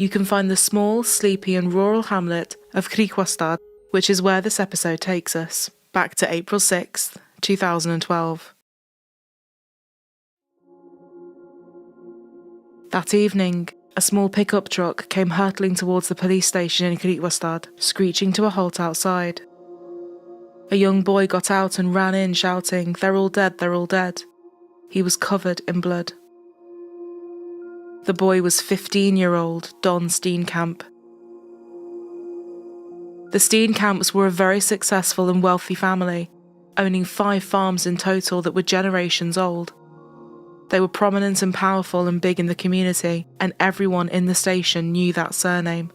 you can find the small, sleepy and rural hamlet of Griekwastad, which is where this episode takes us, back to April 6th, 2012. That evening, a small pickup truck came hurtling towards the police station in Griekwastad, screeching to a halt outside. A young boy got out and ran in shouting, "They're all dead, they're all dead." He was covered in blood. The boy was 15-year-old Don Steenkamp. The Steenkamps were a very successful and wealthy family, owning 5 farms in total that were generations old. They were prominent and powerful and big in the community, and everyone in the station knew that surname.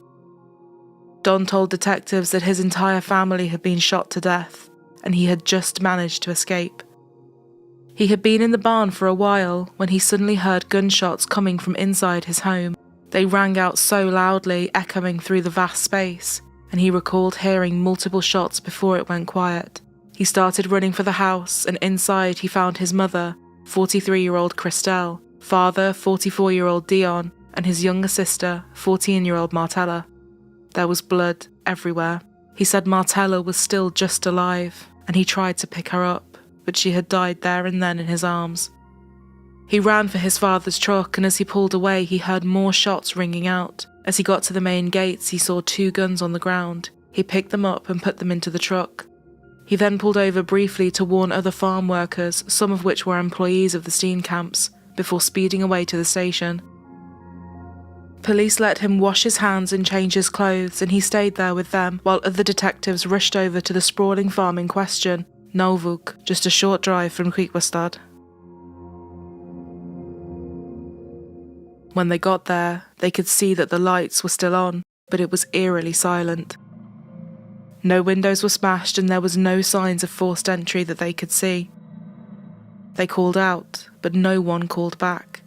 Don told detectives that his entire family had been shot to death, and he had just managed to escape. He had been in the barn for a while when he suddenly heard gunshots coming from inside his home. They rang out so loudly, echoing through the vast space, and he recalled hearing multiple shots before it went quiet. He started running for the house, and inside he found his mother, 43-year-old Christelle, father, 44-year-old Dion, and his younger sister, 14-year-old Martella. There was blood everywhere. He said Martella was still just alive, and he tried to pick her up, but she had died there and then in his arms. He ran for his father's truck, and as he pulled away, he heard more shots ringing out. As he got to the main gates, he saw 2 guns on the ground. He picked them up and put them into the truck. He then pulled over briefly to warn other farm workers, some of which were employees of the Steenkamps, before speeding away to the station. Police let him wash his hands and change his clothes, and he stayed there with them while other detectives rushed over to the sprawling farm in question, Novuk, just a short drive from Griekwastad. When they got there, they could see that the lights were still on, but it was eerily silent. No windows were smashed and there was no signs of forced entry that they could see. They called out, but no one called back.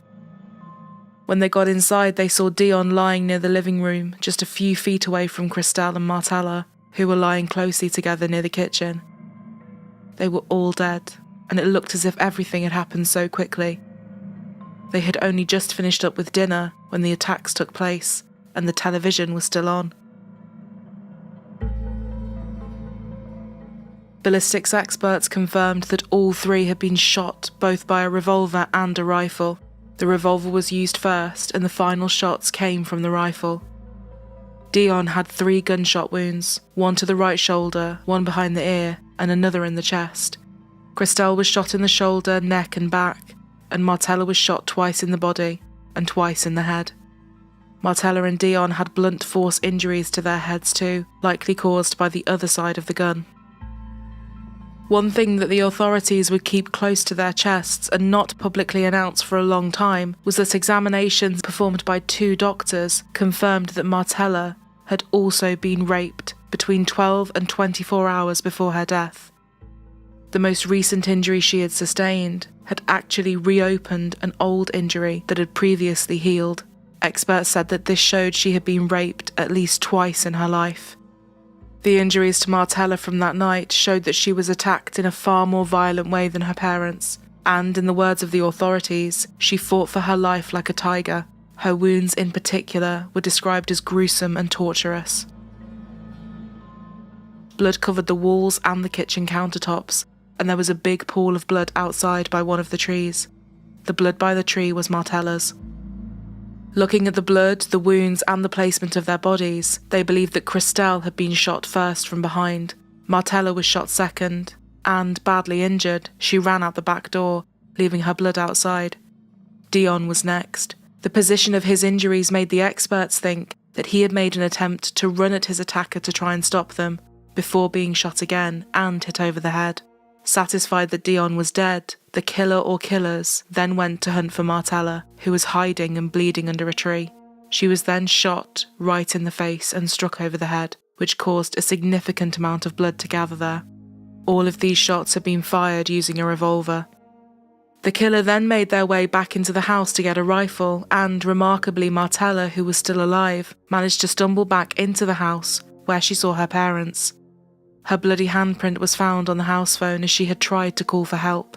When they got inside, they saw Dion lying near the living room, just a few feet away from Christelle and Martella, who were lying closely together near the kitchen. They were all dead, and it looked as if everything had happened so quickly. They had only just finished up with dinner when the attacks took place, and the television was still on. Ballistics experts confirmed that all 3 had been shot both by a revolver and a rifle. The revolver was used first, and the final shots came from the rifle. Dion had 3 gunshot wounds, one to the right shoulder, one behind the ear, and another in the chest. Christelle was shot in the shoulder, neck and back, and Martella was shot twice in the body and twice in the head. Martella and Dion had blunt force injuries to their heads too, likely caused by the other side of the gun. One thing that the authorities would keep close to their chests and not publicly announce for a long time was that examinations performed by 2 doctors confirmed that Martella had also been raped between 12 and 24 hours before her death. The most recent injury she had sustained had actually reopened an old injury that had previously healed. Experts said that this showed she had been raped at least twice in her life. The injuries to Martella from that night showed that she was attacked in a far more violent way than her parents, and in the words of the authorities, she fought for her life like a tiger. Her wounds in particular were described as gruesome and torturous. Blood covered the walls and the kitchen countertops, and there was a big pool of blood outside by one of the trees. The blood by the tree was Martella's. Looking at the blood, the wounds and the placement of their bodies, they believed that Christelle had been shot first from behind. Martella was shot second, and, badly injured, she ran out the back door, leaving her blood outside. Dion was next. The position of his injuries made the experts think that he had made an attempt to run at his attacker to try and stop them, before being shot again and hit over the head. Satisfied that Dion was dead, the killer or killers then went to hunt for Martella, who was hiding and bleeding under a tree. She was then shot right in the face and struck over the head, which caused a significant amount of blood to gather there. All of these shots had been fired using a revolver. The killer then made their way back into the house to get a rifle, and, remarkably, Martella, who was still alive, managed to stumble back into the house, where she saw her parents. Her bloody handprint was found on the house phone as she had tried to call for help.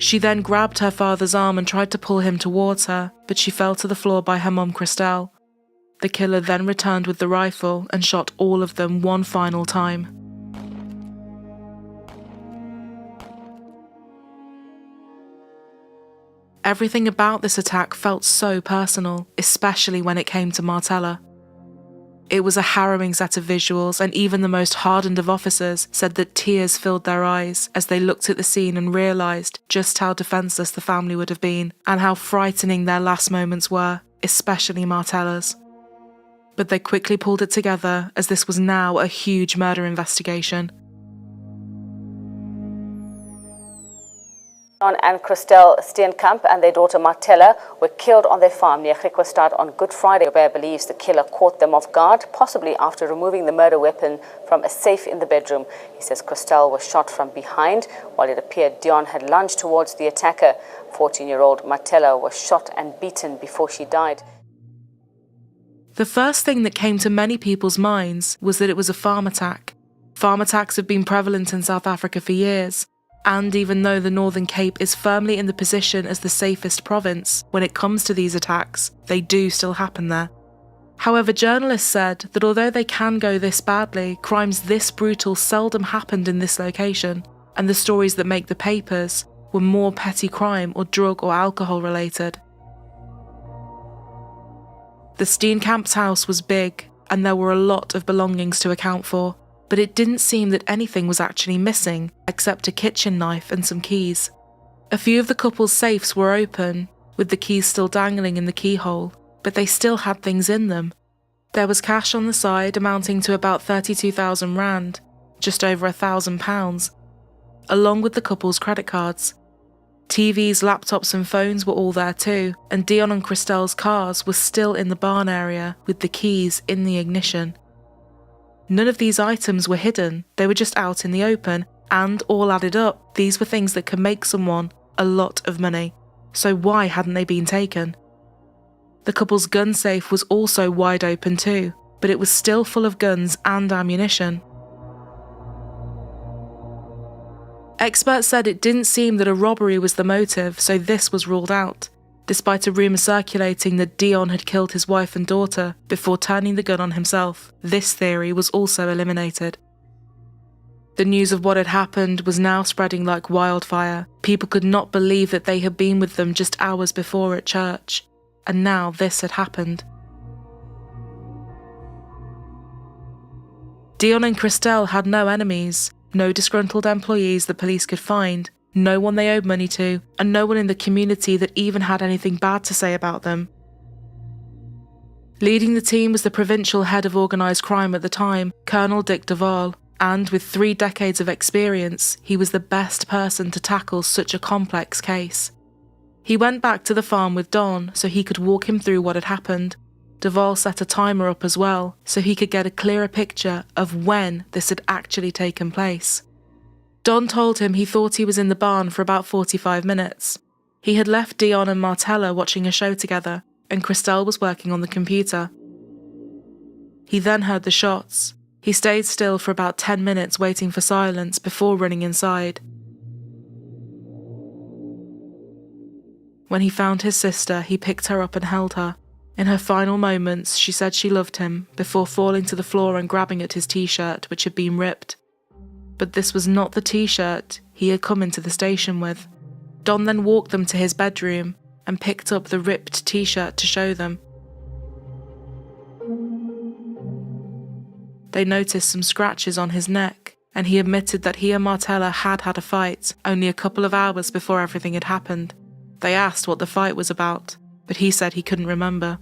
She then grabbed her father's arm and tried to pull him towards her, but she fell to the floor by her mum Christelle. The killer then returned with the rifle and shot all of them one final time. Everything about this attack felt so personal, especially when it came to Martella. It was a harrowing set of visuals, and even the most hardened of officers said that tears filled their eyes as they looked at the scene and realised just how defenceless the family would have been and how frightening their last moments were, especially Martella's. But they quickly pulled it together, as this was now a huge murder investigation. Dion and Christelle Steenkamp and their daughter Martella were killed on their farm near Griekwastad on Good Friday. Bear believes the killer caught them off guard, possibly after removing the murder weapon from a safe in the bedroom. He says Christelle was shot from behind, while it appeared Dion had lunged towards the attacker. 14-year-old Martella was shot and beaten before she died. The first thing that came to many people's minds was that it was a farm attack. Farm attacks have been prevalent in South Africa for years, and even though the Northern Cape is firmly in the position as the safest province when it comes to these attacks, they do still happen there. However, journalists said that although they can go this badly, crimes this brutal seldom happened in this location, and the stories that make the papers were more petty crime or drug or alcohol related. The Steenkamp's house was big, and there were a lot of belongings to account for, but it didn't seem that anything was actually missing, except a kitchen knife and some keys. A few of the couple's safes were open, with the keys still dangling in the keyhole, but they still had things in them. There was cash on the side amounting to about 32,000 rand, just over £1,000, along with the couple's credit cards. TVs, laptops and phones were all there too, and Dion and Christelle's cars were still in the barn area with the keys in the ignition. None of these items were hidden, they were just out in the open, and all added up, these were things that could make someone a lot of money. So why hadn't they been taken? The couple's gun safe was also wide open too, but it was still full of guns and ammunition. Experts said it didn't seem that a robbery was the motive, so this was ruled out, despite a rumour circulating that Dion had killed his wife and daughter before turning the gun on himself. This theory was also eliminated. The news of what had happened was now spreading like wildfire. People could not believe that they had been with them just hours before at church, and now this had happened. Dion and Christelle had no enemies, no disgruntled employees the police could find, no one they owed money to, and no one in the community that even had anything bad to say about them. Leading the team was the provincial head of organised crime at the time, Colonel Dick Duval, and with 3 decades of experience, he was the best person to tackle such a complex case. He went back to the farm with Don so he could walk him through what had happened. Duval set a timer up as well so he could get a clearer picture of when this had actually taken place. Don told him he thought he was in the barn for about 45 minutes. He had left Dion and Martella watching a show together, and Christelle was working on the computer. He then heard the shots. He stayed still for about 10 minutes waiting for silence before running inside. When he found his sister, he picked her up and held her. In her final moments, she said she loved him before falling to the floor and grabbing at his t-shirt, which had been ripped. But this was not the t-shirt he had come into the station with. Don then walked them to his bedroom and picked up the ripped t-shirt to show them. They noticed some scratches on his neck, and he admitted that he and Martella had had a fight only a couple of hours before everything had happened. They asked what the fight was about, but he said he couldn't remember.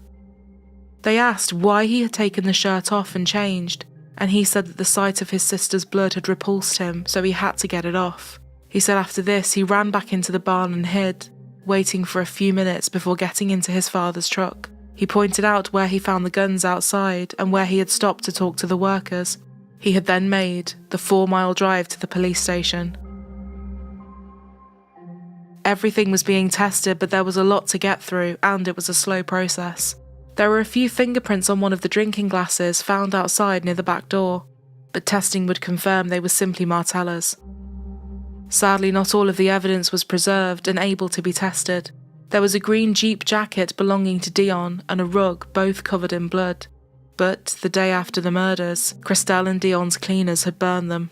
They asked why he had taken the shirt off and changed, and he said that the sight of his sister's blood had repulsed him, so he had to get it off. He said after this he ran back into the barn and hid, waiting for a few minutes before getting into his father's truck. He pointed out where he found the guns outside and where he had stopped to talk to the workers. He had then made the 4-mile drive to the police station. Everything was being tested, but there was a lot to get through, and it was a slow process. There were a few fingerprints on one of the drinking glasses found outside near the back door, but testing would confirm they were simply Martella's. Sadly, not all of the evidence was preserved and able to be tested. There was a green Jeep jacket belonging to Dion and a rug, both covered in blood. But the day after the murders, Christelle and Dion's cleaners had burned them.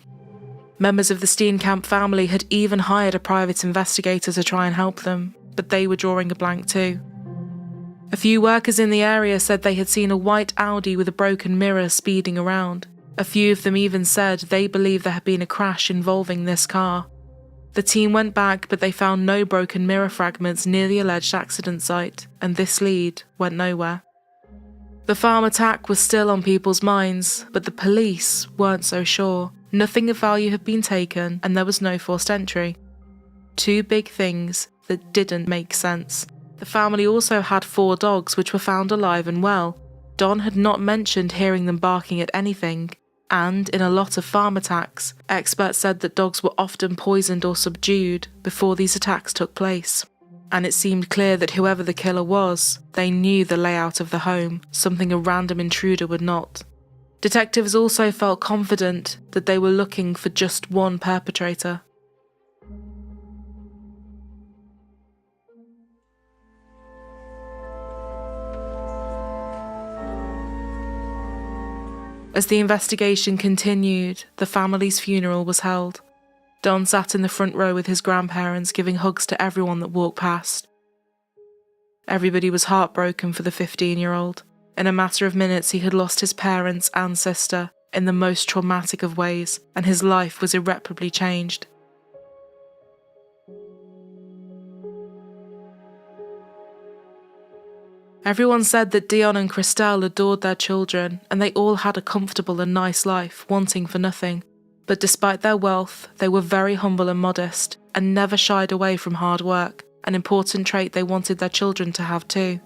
Members of the Steenkamp family had even hired a private investigator to try and help them, but they were drawing a blank too. A few workers in the area said they had seen a white Audi with a broken mirror speeding around. A few of them even said they believed there had been a crash involving this car. The team went back, but they found no broken mirror fragments near the alleged accident site, and this lead went nowhere. The farm attack was still on people's minds, but the police weren't so sure. Nothing of value had been taken, and there was no forced entry. Two big things that didn't make sense. The family also had 4 dogs which were found alive and well. Don had not mentioned hearing them barking at anything, and in a lot of farm attacks, experts said that dogs were often poisoned or subdued before these attacks took place. And it seemed clear that whoever the killer was, they knew the layout of the home, something a random intruder would not. Detectives also felt confident that they were looking for just one perpetrator. As the investigation continued, the family's funeral was held. Don sat in the front row with his grandparents, giving hugs to everyone that walked past. Everybody was heartbroken for the 15-year-old. In a matter of minutes, he had lost his parents and sister in the most traumatic of ways, and his life was irreparably changed. Everyone said that Dion and Christelle adored their children, and they all had a comfortable and nice life, wanting for nothing. But despite their wealth, they were very humble and modest, and never shied away from hard work, an important trait they wanted their children to have too.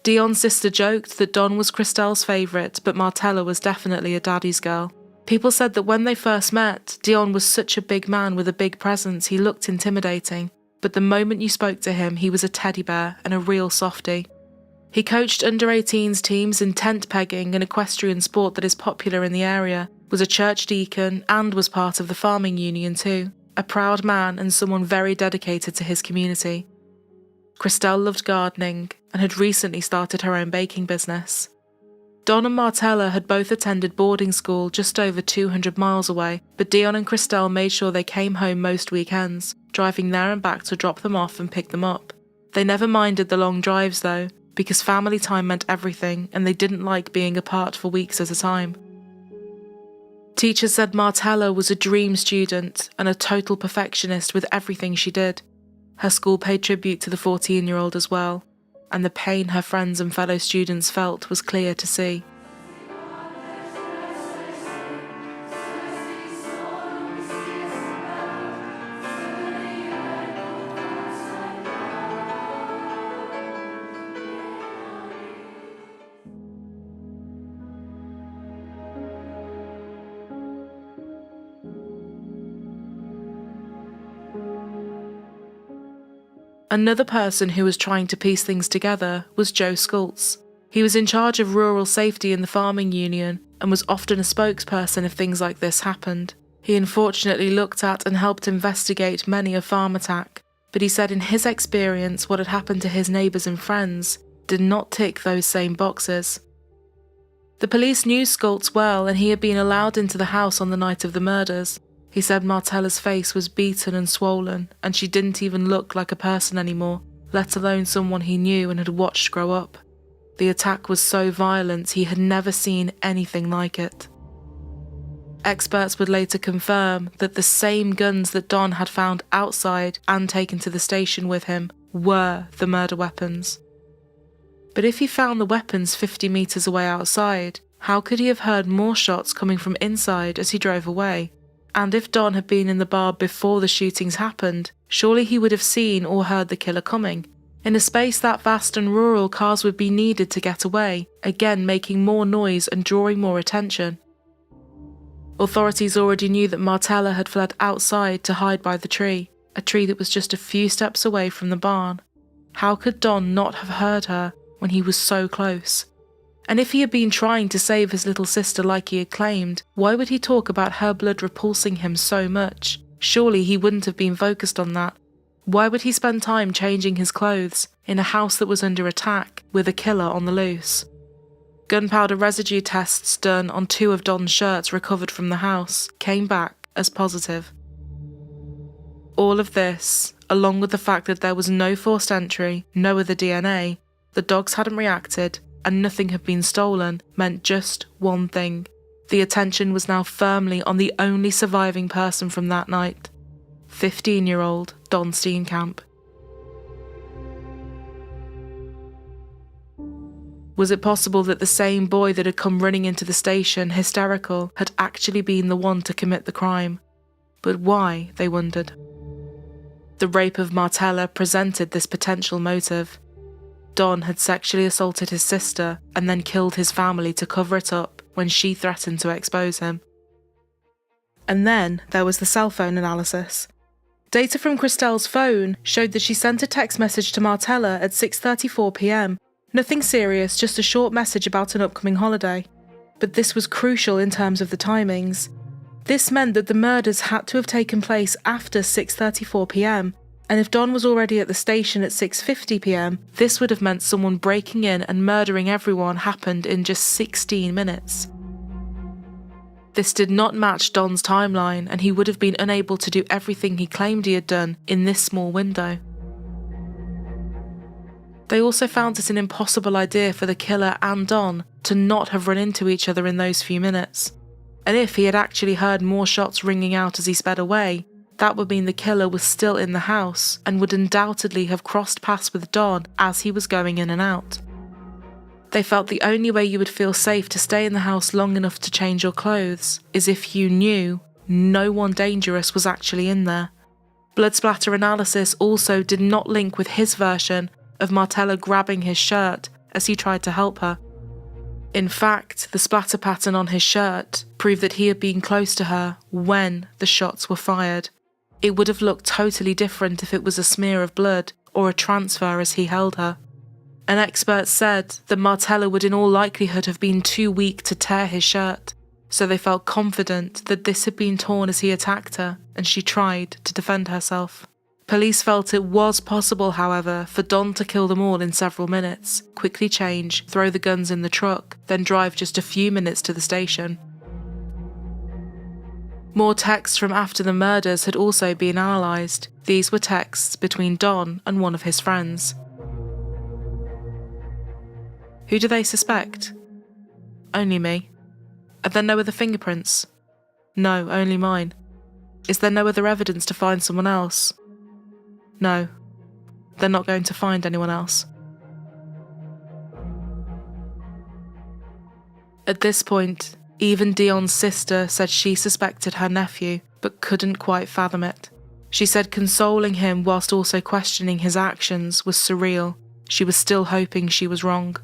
Dion's sister joked that Don was Christelle's favourite, but Martella was definitely a daddy's girl. People said that when they first met, Dion was such a big man with a big presence he looked intimidating. But the moment you spoke to him, he was a teddy bear and a real softie. He coached under-18s teams in tent pegging, an equestrian sport that is popular in the area, was a church deacon and was part of the farming union too. A proud man and someone very dedicated to his community. Christelle loved gardening and had recently started her own baking business. Don and Martella had both attended boarding school just over 200 miles away, but Dion and Christelle made sure they came home most weekends, driving there and back to drop them off and pick them up. They never minded the long drives though, because family time meant everything and they didn't like being apart for weeks at a time. Teachers said Martella was a dream student and a total perfectionist with everything she did. Her school paid tribute to the 14-year-old as well, and the pain her friends and fellow students felt was clear to see. Another person who was trying to piece things together was Joe Schultz. He was in charge of rural safety in the farming union and was often a spokesperson if things like this happened. He unfortunately looked at and helped investigate many a farm attack, but he said in his experience what had happened to his neighbours and friends did not tick those same boxes. The police knew Schultz well and he had been allowed into the house on the night of the murders. He said Martella's face was beaten and swollen, and she didn't even look like a person anymore, let alone someone he knew and had watched grow up. The attack was so violent he had never seen anything like it. Experts would later confirm that the same guns that Don had found outside and taken to the station with him were the murder weapons. But if he found the weapons 50 metres away outside, how could he have heard more shots coming from inside as he drove away? And if Don had been in the bar before the shootings happened, surely he would have seen or heard the killer coming. In a space that vast and rural, cars would be needed to get away, again making more noise and drawing more attention. Authorities already knew that Martella had fled outside to hide by the tree, a tree that was just a few steps away from the barn. How could Don not have heard her when he was so close? And if he had been trying to save his little sister like he had claimed, why would he talk about her blood repulsing him so much? Surely he wouldn't have been focused on that. Why would he spend time changing his clothes in a house that was under attack with a killer on the loose? Gunpowder residue tests done on 2 of Don's shirts recovered from the house came back as positive. All of this, along with the fact that there was no forced entry, no other DNA, the dogs hadn't reacted, and nothing had been stolen, meant just one thing. The attention was now firmly on the only surviving person from that night, 15-year-old Don Steenkamp. Was it possible that the same boy that had come running into the station, hysterical, had actually been the one to commit the crime? But why, they wondered. The rape of Martella presented this potential motive. Don had sexually assaulted his sister and then killed his family to cover it up when she threatened to expose him. And then there was the cell phone analysis. Data from Christelle's phone showed that she sent a text message to Martella at 6:34 p.m. Nothing serious, just a short message about an upcoming holiday. But this was crucial in terms of the timings. This meant that the murders had to have taken place after 6:34 p.m, and if Don was already at the station at 6:50 p.m, this would have meant someone breaking in and murdering everyone happened in just 16 minutes. This did not match Don's timeline, and he would have been unable to do everything he claimed he had done in this small window. They also found it an impossible idea for the killer and Don to not have run into each other in those few minutes. And if he had actually heard more shots ringing out as he sped away, that would mean the killer was still in the house and would undoubtedly have crossed paths with Don as he was going in and out. They felt the only way you would feel safe to stay in the house long enough to change your clothes is if you knew no one dangerous was actually in there. Blood splatter analysis also did not link with his version of Martella grabbing his shirt as he tried to help her. In fact, the splatter pattern on his shirt proved that he had been close to her when the shots were fired. It would have looked totally different if it was a smear of blood or a transfer as he held her. An expert said that Martella would in all likelihood have been too weak to tear his shirt, so they felt confident that this had been torn as he attacked her and she tried to defend herself. Police felt it was possible, however, for Don to kill them all in several minutes, quickly change, throw the guns in the truck, then drive just a few minutes to the station. More texts from after the murders had also been analysed. These were texts between Don and one of his friends. Who do they suspect? Only me. Are there no other fingerprints? No, only mine. Is there no other evidence to find someone else? No, they're not going to find anyone else. At this point, even Dion's sister said she suspected her nephew, but couldn't quite fathom it. She said consoling him whilst also questioning his actions was surreal. She was still hoping she was wrong.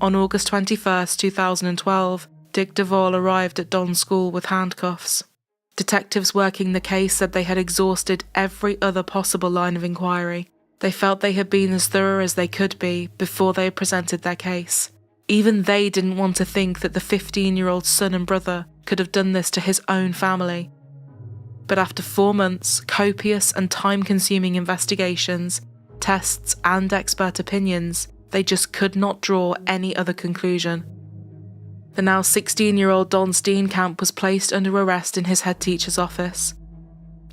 On August 21st, 2012, Dick Duvall arrived at Don's school with handcuffs. Detectives working the case said they had exhausted every other possible line of inquiry. They felt they had been as thorough as they could be before they had presented their case. Even they didn't want to think that the 15-year-old son and brother could have done this to his own family. But after 4 months, copious and time-consuming investigations, tests and expert opinions, they just could not draw any other conclusion. The now 16-year-old Don Steenkamp was placed under arrest in his head teacher's office.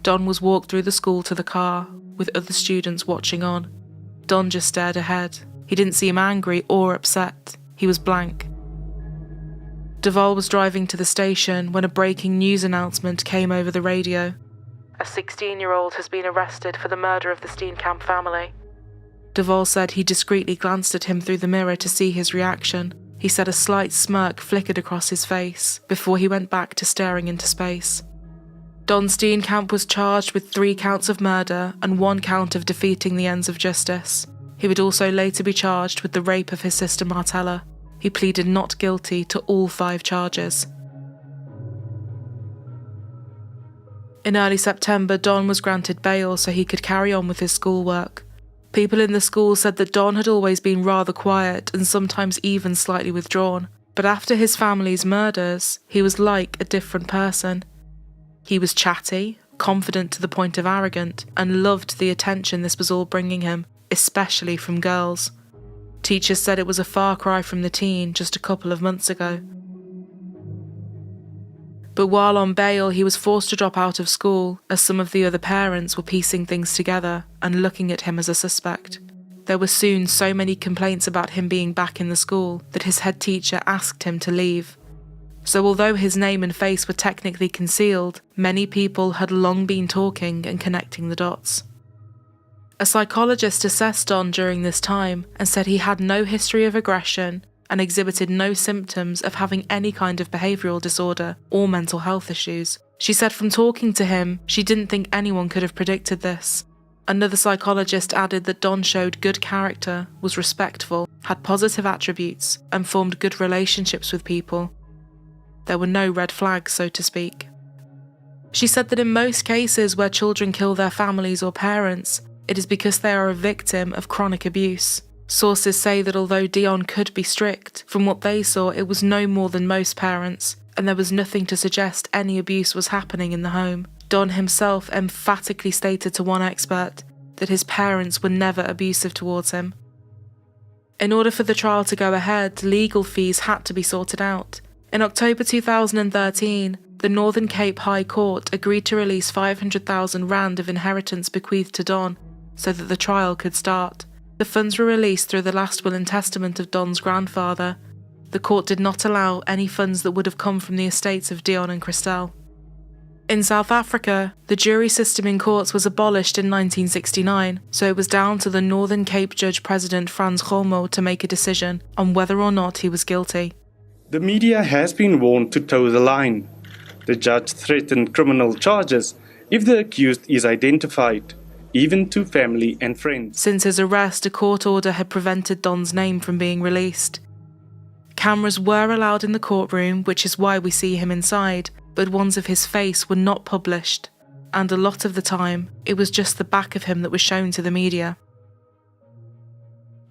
Don was walked through the school to the car, with other students watching on. Don just stared ahead. He didn't seem angry or upset. He was blank. Duvall was driving to the station when a breaking news announcement came over the radio. A 16-year-old has been arrested for the murder of the Steenkamp family. Duvall said he discreetly glanced at him through the mirror to see his reaction. He said a slight smirk flickered across his face before he went back to staring into space. Don Steenkamp was charged with 3 counts of murder and 1 count of defeating the ends of justice. He would also later be charged with the rape of his sister Martella. He pleaded not guilty to all 5 charges. In early September, Don was granted bail so he could carry on with his schoolwork. People in the school said that Don had always been rather quiet and sometimes even slightly withdrawn. But after his family's murders, he was like a different person. He was chatty, confident to the point of arrogant, and loved the attention this was all bringing him, especially from girls. Teachers said it was a far cry from the teen just a couple of months ago. But while on bail, he was forced to drop out of school as some of the other parents were piecing things together and looking at him as a suspect. There were soon so many complaints about him being back in the school that his head teacher asked him to leave. So although his name and face were technically concealed, many people had long been talking and connecting the dots. A psychologist assessed Don during this time and said he had no history of aggression and exhibited no symptoms of having any kind of behavioural disorder or mental health issues. She said from talking to him, she didn't think anyone could have predicted this. Another psychologist added that Don showed good character, was respectful, had positive attributes, and formed good relationships with people. There were no red flags, so to speak. She said that in most cases where children kill their families or parents, it is because they are a victim of chronic abuse. Sources say that although Dion could be strict, from what they saw it was no more than most parents, and there was nothing to suggest any abuse was happening in the home. Don himself emphatically stated to one expert that his parents were never abusive towards him. In order for the trial to go ahead, legal fees had to be sorted out. In October 2013, the Northern Cape High Court agreed to release 500,000 rand of inheritance bequeathed to Don so that the trial could start. The funds were released through the last will and testament of Don's grandfather. The court did not allow any funds that would have come from the estates of Dion and Christelle. In South Africa, the jury system in courts was abolished in 1969, so it was down to the Northern Cape Judge President Frans Gomo to make a decision on whether or not he was guilty. The media has been warned to toe the line. The judge threatened criminal charges if the accused is identified, even to family and friends. Since his arrest, a court order had prevented Don's name from being released. Cameras were allowed in the courtroom, which is why we see him inside, but ones of his face were not published, and a lot of the time, it was just the back of him that was shown to the media.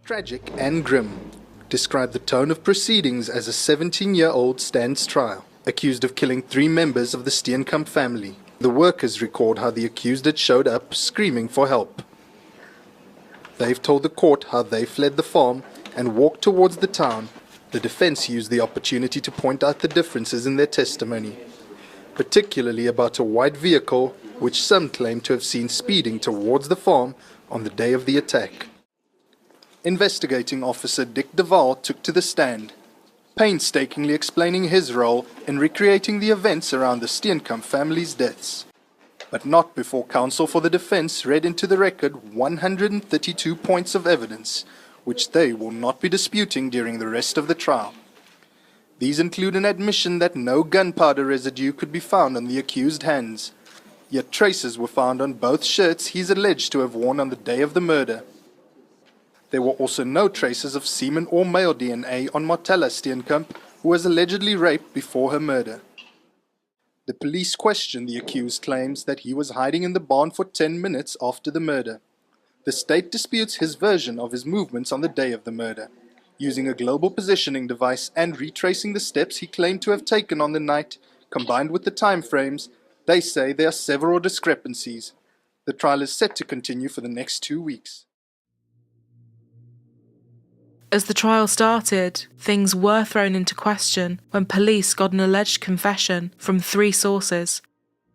Tragic and grim. Describe the tone of proceedings as a 17-year-old stands trial, accused of killing 3 members of the Steenkamp family. The workers record how the accused had showed up screaming for help. They've told the court how they fled the farm and walked towards the town. The defense used the opportunity to point out the differences in their testimony, particularly about a white vehicle which some claim to have seen speeding towards the farm on the day of the attack. Investigating officer Dick Duval took to the stand, painstakingly explaining his role in recreating the events around the Steenkamp family's deaths, but not before counsel for the defense read into the record 132 points of evidence, which they will not be disputing during the rest of the trial. These include an admission that no gunpowder residue could be found on the accused's hands, yet traces were found on both shirts he's alleged to have worn on the day of the murder. There were also no traces of semen or male DNA on Martella Steenkamp, who was allegedly raped before her murder. The police questioned the accused claims that he was hiding in the barn for 10 minutes after the murder. The state disputes his version of his movements on the day of the murder, using a global positioning device and retracing the steps he claimed to have taken on the night, combined with the time frames. They say there are several discrepancies. The trial is set to continue for the next 2 weeks. As the trial started, things were thrown into question when police got an alleged confession from 3 sources,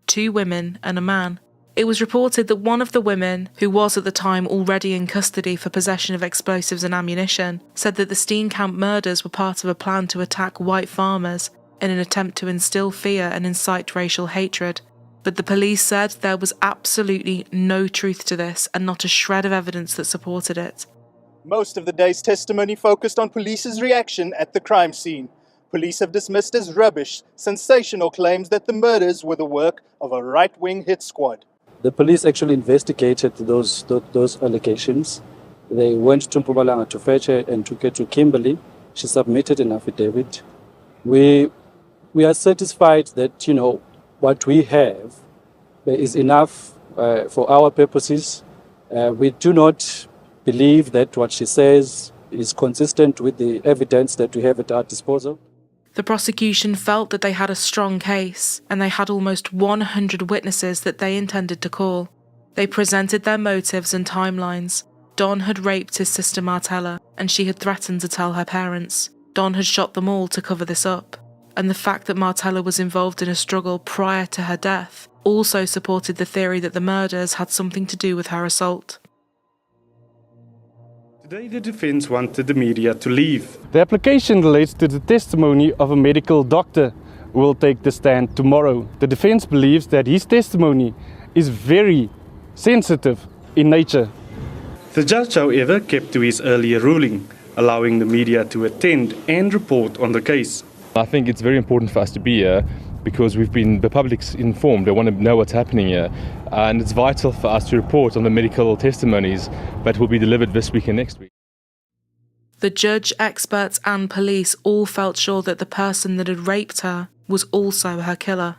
2 women and a man. It was reported that one of the women, who was at the time already in custody for possession of explosives and ammunition, said that the Steenkamp murders were part of a plan to attack white farmers in an attempt to instill fear and incite racial hatred. But the police said there was absolutely no truth to this and not a shred of evidence that supported it. Most of the day's testimony focused on police's reaction at the crime scene. Police have dismissed as rubbish sensational claims that the murders were the work of a right-wing hit squad. The police actually investigated those allegations. They went to Mpumalanga to fetch her and took her to Kimberley. She submitted an affidavit. We are satisfied that, what we have is enough for our purposes. We do not believe that what she says is consistent with the evidence that we have at our disposal. The prosecution felt that they had a strong case, and they had almost 100 witnesses that they intended to call. They presented their motives and timelines. Don had raped his sister Martella, and she had threatened to tell her parents. Don had shot them all to cover this up. And the fact that Martella was involved in a struggle prior to her death also supported the theory that the murders had something to do with her assault. Today the defense wanted the media to leave. The application relates to the testimony of a medical doctor who will take the stand tomorrow. The defense believes that his testimony is very sensitive in nature. The judge, however, kept to his earlier ruling, allowing the media to attend and report on the case. I think it's very important for us to be here because the public's informed. They want to know what's happening here. And it's vital for us to report on the medical testimonies that will be delivered this week and next week. The judge, experts and police all felt sure that the person that had raped her was also her killer.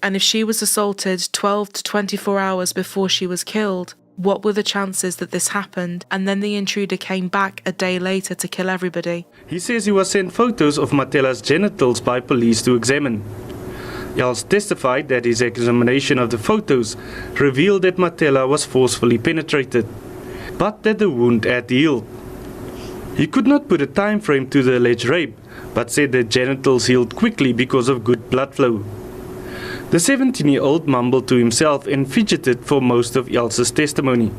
And if she was assaulted 12 to 24 hours before she was killed, what were the chances that this happened and then the intruder came back a day later to kill everybody? He says he was sent photos of Martella's genitals by police to examine. Els testified that his examination of the photos revealed that Martella was forcefully penetrated, but that the wound had healed. He could not put a time frame to the alleged rape, but said that genitals healed quickly because of good blood flow. The 17-year-old mumbled to himself and fidgeted for most of Els's testimony.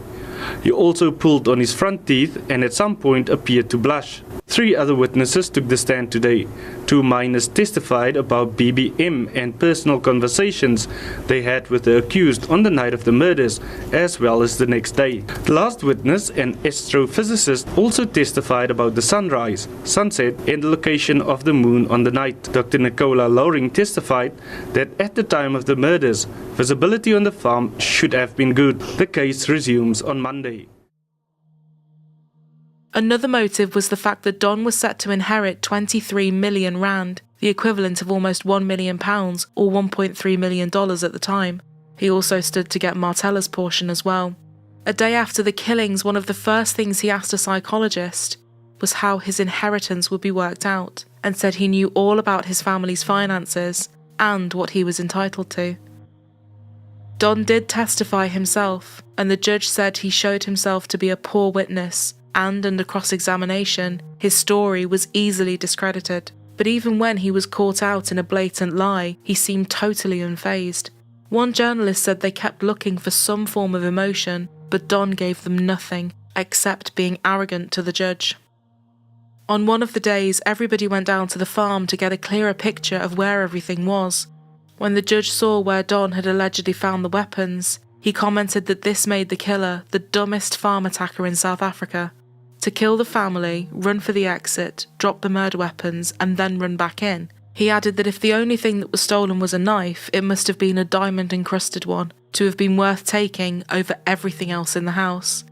He also pulled on his front teeth and at some point appeared to blush. 3 other witnesses took the stand today. 2 minors testified about BBM and personal conversations they had with the accused on the night of the murders, as well as the next day. The last witness, an astrophysicist, also testified about the sunrise, sunset, and the location of the moon on the night. Dr. Nicola Loring testified that at the time of the murders, visibility on the farm should have been good. The case resumes on Monday. Another motive was the fact that Don was set to inherit 23 million rand, the equivalent of almost £1 million or $1.3 million at the time. He also stood to get Martella's portion as well. A day after the killings, one of the first things he asked a psychologist was how his inheritance would be worked out, and said he knew all about his family's finances and what he was entitled to. Don did testify himself, and the judge said he showed himself to be a poor witness, and under cross-examination, his story was easily discredited. But even when he was caught out in a blatant lie, he seemed totally unfazed. One journalist said they kept looking for some form of emotion, but Don gave them nothing, except being arrogant to the judge. On one of the days, everybody went down to the farm to get a clearer picture of where everything was. When the judge saw where Don had allegedly found the weapons, he commented that this made the killer the dumbest farm attacker in South Africa. To kill the family, run for the exit, drop the murder weapons, and then run back in. He added that if the only thing that was stolen was a knife, it must have been a diamond-encrusted one, to have been worth taking over everything else in the house.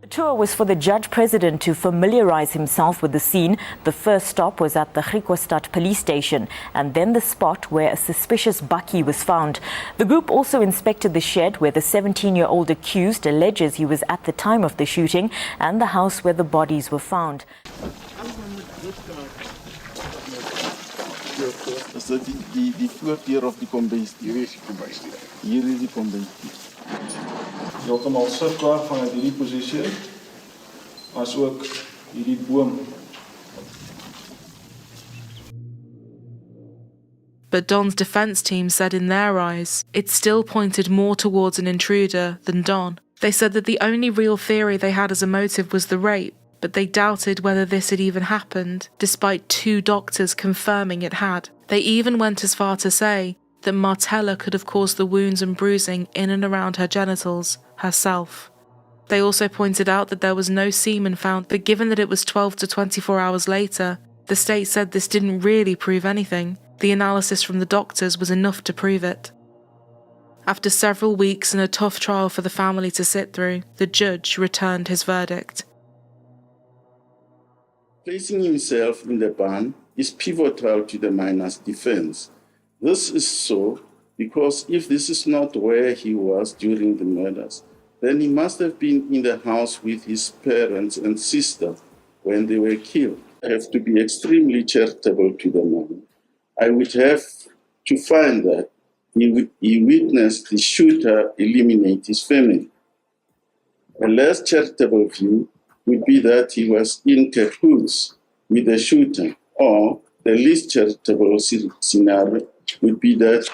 The tour was for the judge-president to familiarize himself with the scene. The first stop was at the Griekwastad police station, and then the spot where a suspicious bakkie was found. The group also inspected the shed where the 17-year-old accused alleges he was at the time of the shooting, and the house where the bodies were found. So die voordeur of die kombuis. Hier is die kombuis. Hier is die kombuis. Heeltemal sigbaar vanuit hierdie posisie, as ook hierdie boom. But Don's defense team said in their eyes, it still pointed more towards an intruder than Don. They said that the only real theory they had as a motive was the rape, but they doubted whether this had even happened, despite 2 doctors confirming it had. They even went as far to say that Martella could have caused the wounds and bruising in and around her genitals herself. They also pointed out that there was no semen found, but given that it was 12 to 24 hours later, the state said this didn't really prove anything. The analysis from the doctors was enough to prove it. After several weeks and a tough trial for the family to sit through, the judge returned his verdict. Placing himself in the barn is pivotal to the minor's defense. This is so because if this is not where he was during the murders, then he must have been in the house with his parents and sister when they were killed. have to be extremely charitable to the man. I would have to find that he witnessed the shooter eliminate his family. A less charitable view would be that he was in cahoots with the shooter, or the least charitable scenario would be that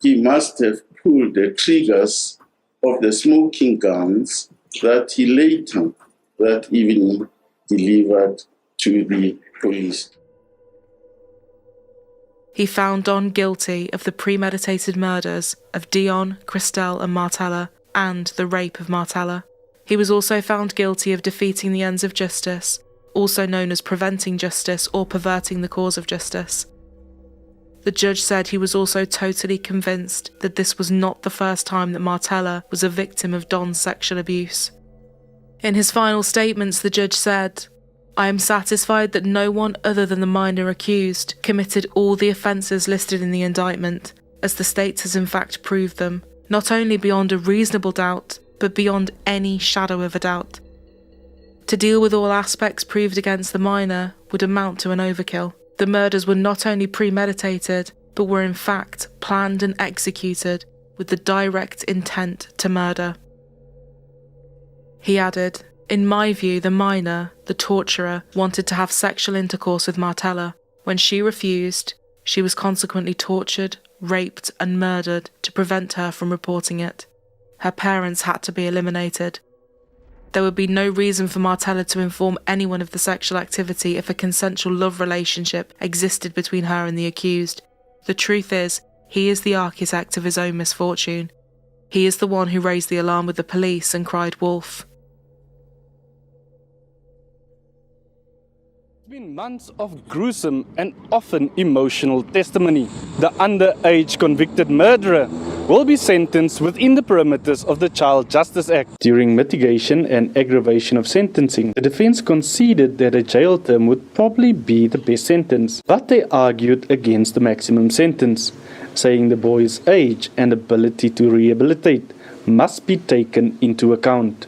he must have pulled the triggers of the smoking guns that he later that evening delivered to the police. He found Don guilty of the premeditated murders of Dion, Christelle and Martella, and the rape of Martella. He was also found guilty of defeating the ends of justice, also known as preventing justice or perverting the cause of justice. The judge said he was also totally convinced that this was not the first time that Martella was a victim of Don's sexual abuse. In his final statements, the judge said, "I am satisfied that no one other than the minor accused committed all the offences listed in the indictment, as the state has in fact proved them, not only beyond a reasonable doubt, but beyond any shadow of a doubt. To deal with all aspects proved against the minor would amount to an overkill. The murders were not only premeditated, but were in fact planned and executed with the direct intent to murder." He added, "In my view, the minor, the torturer, wanted to have sexual intercourse with Martella. When she refused, she was consequently tortured, raped and murdered to prevent her from reporting it. Her parents had to be eliminated. There would be no reason for Martella to inform anyone of the sexual activity if a consensual love relationship existed between her and the accused. The truth is, he is the architect of his own misfortune. He is the one who raised the alarm with the police and cried wolf." It's been months of gruesome and often emotional testimony. The underage convicted murderer will be sentenced within the perimeters of the Child Justice Act. During mitigation and aggravation of sentencing, the defense conceded that a jail term would probably be the best sentence, but they argued against the maximum sentence, saying the boy's age and ability to rehabilitate must be taken into account.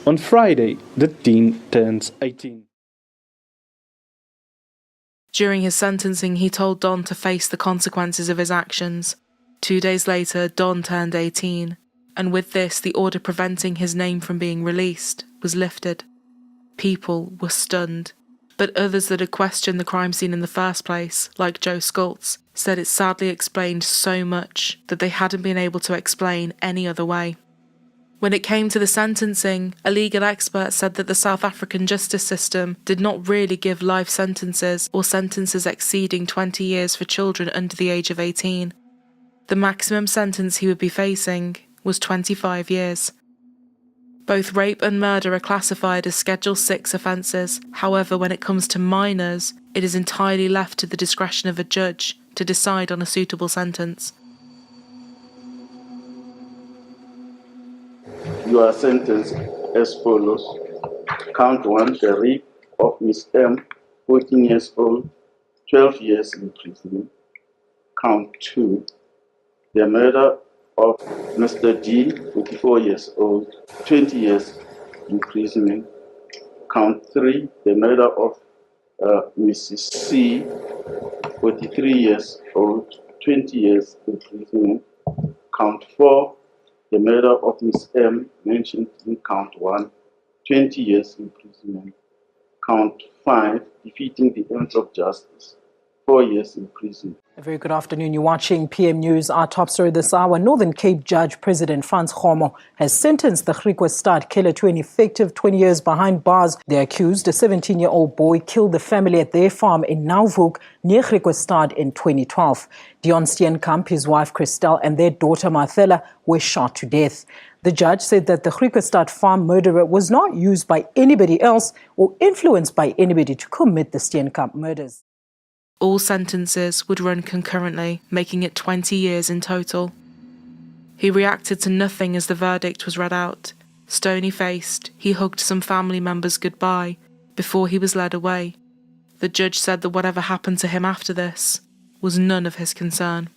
On Friday, the teen turns 18. During his sentencing, he told Don to face the consequences of his actions. 2 days later, Don turned 18, and with this, the order preventing his name from being released was lifted. People were stunned, but others that had questioned the crime scene in the first place, like Joe Skultz, said it sadly explained so much that they hadn't been able to explain any other way. When it came to the sentencing, a legal expert said that the South African justice system did not really give life sentences or sentences exceeding 20 years for children under the age of 18. The maximum sentence he would be facing was 25 years. Both rape and murder are classified as Schedule 6 offences. However, when it comes to minors, it is entirely left to the discretion of a judge to decide on a suitable sentence. You are sentenced as follows. Count 1, the rape of Miss M, 14 years old, 12 years imprisonment. Count 2, the murder of Mr. D, 44 years old, 20 years imprisonment. Count 3, the murder of Mrs. C, 43 years old, 20 years imprisonment. Count 4, the murder of Miss M, mentioned in count 1, 20 years imprisonment. Count 5, defeating the ends of justice, 4 years in prison. A very good afternoon. You're watching PM News. Our top story this hour. Northern Cape Judge President Frans Gomo has sentenced the Griekwastad killer to an effective 20 years behind bars. The accused, a 17-year-old boy, killed the family at their farm in Nauvhoek near Griekwastad in 2012. Dion Steenkamp, his wife Christelle, and their daughter Martella were shot to death. The judge said that the Griekwastad farm murderer was not used by anybody else or influenced by anybody to commit the Steenkamp murders. All sentences would run concurrently, making it 20 years in total. He reacted to nothing as the verdict was read out. Stony-faced, he hugged some family members goodbye before he was led away. The judge said that whatever happened to him after this was none of his concern.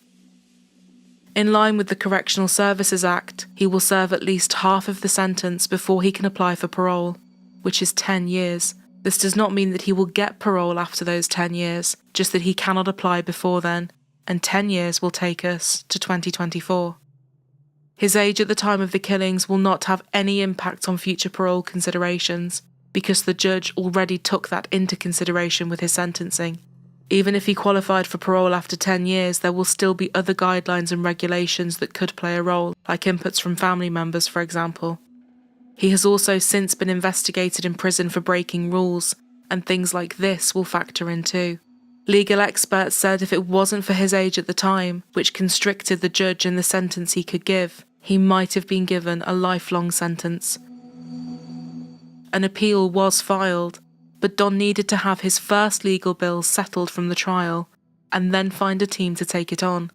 In line with the Correctional Services Act, he will serve at least half of the sentence before he can apply for parole, which is 10 years. This does not mean that he will get parole after those 10 years, just that he cannot apply before then, and 10 years will take us to 2024. His age at the time of the killings will not have any impact on future parole considerations, because the judge already took that into consideration with his sentencing. Even if he qualified for parole after 10 years, there will still be other guidelines and regulations that could play a role, like inputs from family members, for example. He has also since been investigated in prison for breaking rules, and things like this will factor in too. Legal experts said if it wasn't for his age at the time, which constricted the judge in the sentence he could give, he might have been given a lifelong sentence. An appeal was filed, but Don needed to have his first legal bills settled from the trial, and then find a team to take it on.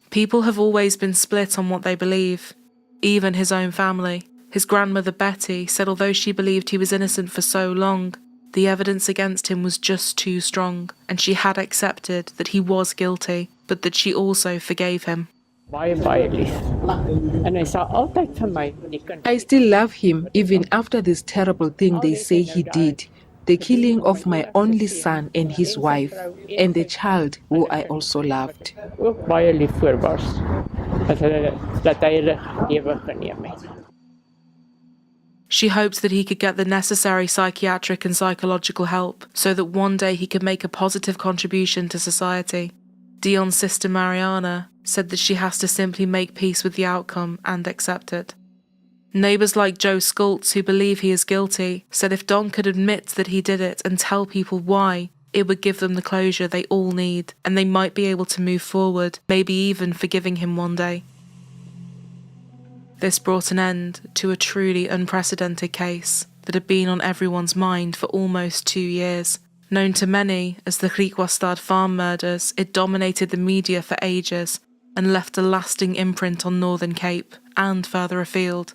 People have always been split on what they believe, even his own family. His grandmother Betty said although she believed he was innocent for so long, the evidence against him was just too strong, and she had accepted that he was guilty, but that she also forgave him. I still love him even after this terrible thing they say he did, the killing of my only son and his wife, and the child who I also loved. She hoped that he could get the necessary psychiatric and psychological help so that one day he could make a positive contribution to society. Dion's sister Mariana said that she has to simply make peace with the outcome and accept it. Neighbours like Joe Skultz, who believe he is guilty, said if Don could admit that he did it and tell people why, it would give them the closure they all need, and they might be able to move forward, maybe even forgiving him one day. This brought an end to a truly unprecedented case that had been on everyone's mind for almost 2 years. Known to many as the Griekwastad farm murders, it dominated the media for ages and left a lasting imprint on Northern Cape and further afield.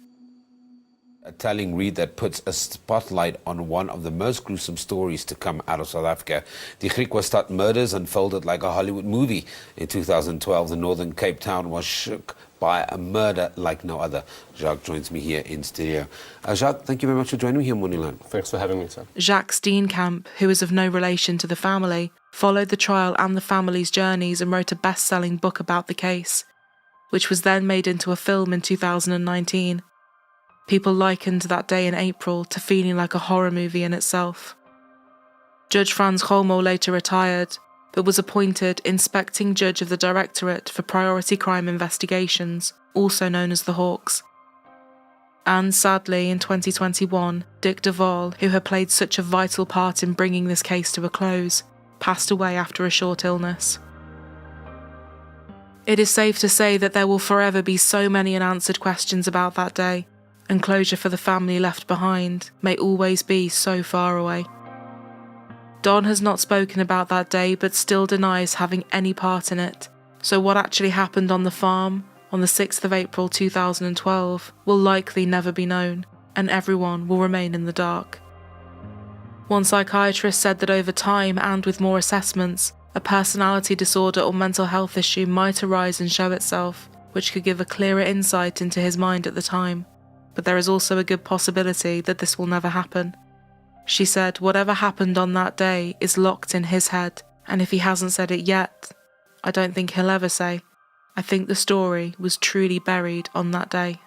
A telling read that puts a spotlight on one of the most gruesome stories to come out of South Africa. The Griekwastad murders unfolded like a Hollywood movie. In 2012, the Northern Cape town was shook by a murder like no other. Jacques joins me here in studio. Jacques, thank you very much for joining me here on Morning Line. Thanks for having me, sir. Jacques Steenkamp, who is of no relation to the family, followed the trial and the family's journeys and wrote a best-selling book about the case, which was then made into a film in 2019. People likened that day in April to feeling like a horror movie in itself. Judge Frans Gomo later retired, but was appointed Inspecting Judge of the Directorate for Priority Crime Investigations, also known as the Hawks. And sadly, in 2021, Dick Duvall, who had played such a vital part in bringing this case to a close, passed away after a short illness. It is safe to say that there will forever be so many unanswered questions about that day, and closure for the family left behind may always be so far away. Don has not spoken about that day but still denies having any part in it, so what actually happened on the farm on the 6th of April 2012 will likely never be known, and everyone will remain in the dark. One psychiatrist said that over time and with more assessments, a personality disorder or mental health issue might arise and show itself, which could give a clearer insight into his mind at the time, but there is also a good possibility that this will never happen. She said whatever happened on that day is locked in his head, and if he hasn't said it yet, I don't think he'll ever say. I think the story was truly buried on that day.